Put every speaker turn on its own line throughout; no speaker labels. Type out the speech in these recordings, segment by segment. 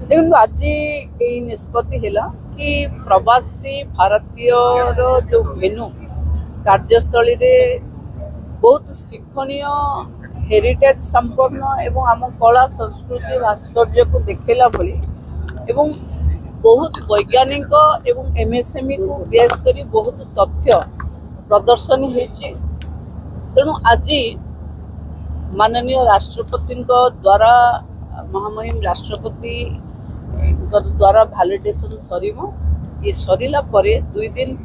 देखो आज ये निष्पत्ति है कि प्रवासी भारतीय जो भेनु कार्यस्थली रे बहुत शिक्षणीय हेरिटेज संपन्न एवं आम कला संस्कृति भास्कर्य को देखला भली एवं बहुत वैज्ञानिक एवं एमएसएमई को बेस करी बहुत तथ्य प्रदर्शन होती तेणु आज माननीय राष्ट्रपति द्वारा महामहिम राष्ट्रपति द्वारा भैलिडेसन ये सरला दुई दिन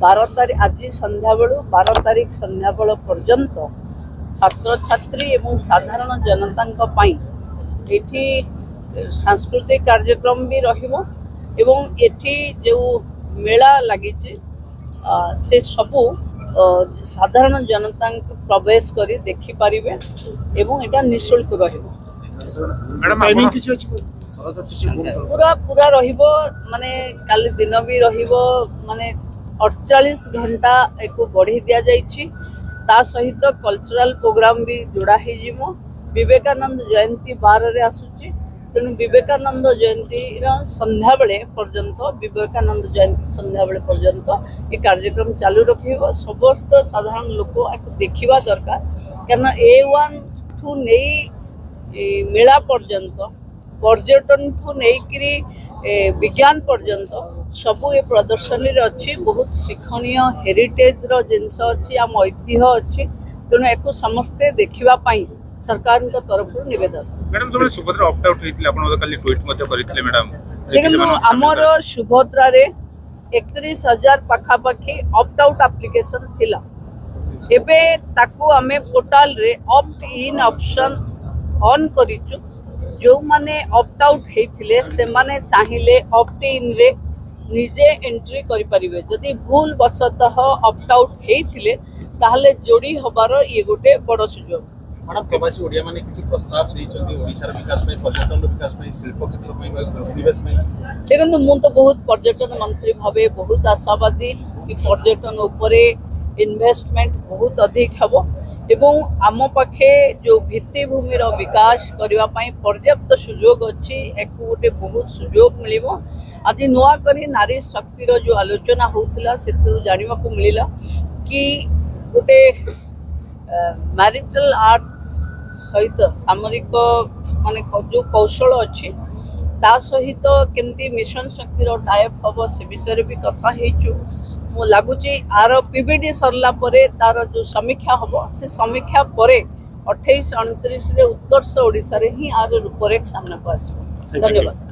12 तारीख आज संध्या बेलू 12 तारीख संध्या बेल पर्यंत छात्र छात्री एवं साधारण जनता एठी सांस्कृतिक कार्यक्रम भी रहिबो एवं एठी जो मेला लगी से सबू साधारण जनता प्रवेश करी देखि पारिबे एवं एटा निःशुल्क रहिबो। पूरा पूरा रहिबो माने काली दिन भी रहिबो माने 48 घंटा एको बढ़ी दिया जाइछि ता सहित कल्चरल प्रोग्राम भी जोड़ा ही जिमो। विवेकानंद जयंती 12 रे आसुछि तेणु विवेकानंद जयंती संध्या बेले पर्यंत विवेकानंद जयंती संध्या बेले पर्यंत ये कार्यक्रम चालू रखिबो। समस्त साधारण लोक देखिबा दरकार कारण A1 ठू नहीं मेला पर्यंत पर्यटन ठू नहीं विज्ञान पर्यंत सबू ये प्रदर्शनी अच्छी बहुत शिक्षणीय हेरिटेज रो जिनस अच्छी आम ऐतिह्य अच्छी तेणु एक समस्ते देखिबा सरकार तरफ निवेदन।
मैडम तुम सुभद्रा ऑप्ट आउट हेतिला आपण तो कल ट्वीट मध्ये करितले मैडम
देखो हमर सुभद्रा रे 31,000 पाखा पाखी ऑप्ट आउट एप्लिकेशन थिला एबे ताकू हमें पोर्टल रे ऑप्ट इन ऑप्शन ऑन करिचु जो माने ऑप्ट आउट हेतिले से माने चाहिले ऑप्ट इन रे निजे एंट्री करि परिबे जदि भूल वशतः ऑप्ट आउट हेतिले ताहले जोड़ी हबार ये गोटे बड़ सुजोग।
मैडम प्रवासी ओडिया माने किछि प्रस्ताव दैछथि ओडिसा विकास में पर्यटन विकास में शिल्प क्षेत्र में परिवेश में
देखो मु तो बहुत पर्यटन मंत्री भावे बहुत आशावादी कि पर्यटन उपरे इन्वेस्टमेंट बहुत अधिक हबो एवं आम पाखे जो भित्तिभूमि विकास करबा पई पर्याप्त सुजोग अछि एक गोटे बहुत सुजोग मिलिबो। आज नुआ करी नारी शक्ति रो जो आलोचना होउतिला सेथु जानिबा को मिलिला कि गोटे मैरिटल आर्ट सहित सामरिक माने जो कौशल अच्छी ता सहित केमती मिशन शक्ति टाइप हम से विषय भी कथा हो लगुच आर पीबीडी सरला परे तार जो समीक्षा हम से समीक्षा परे 28-29 उत्कर्ष ओडिशा रे ही आर रूपरेख सामना को आसो। धन्यवाद।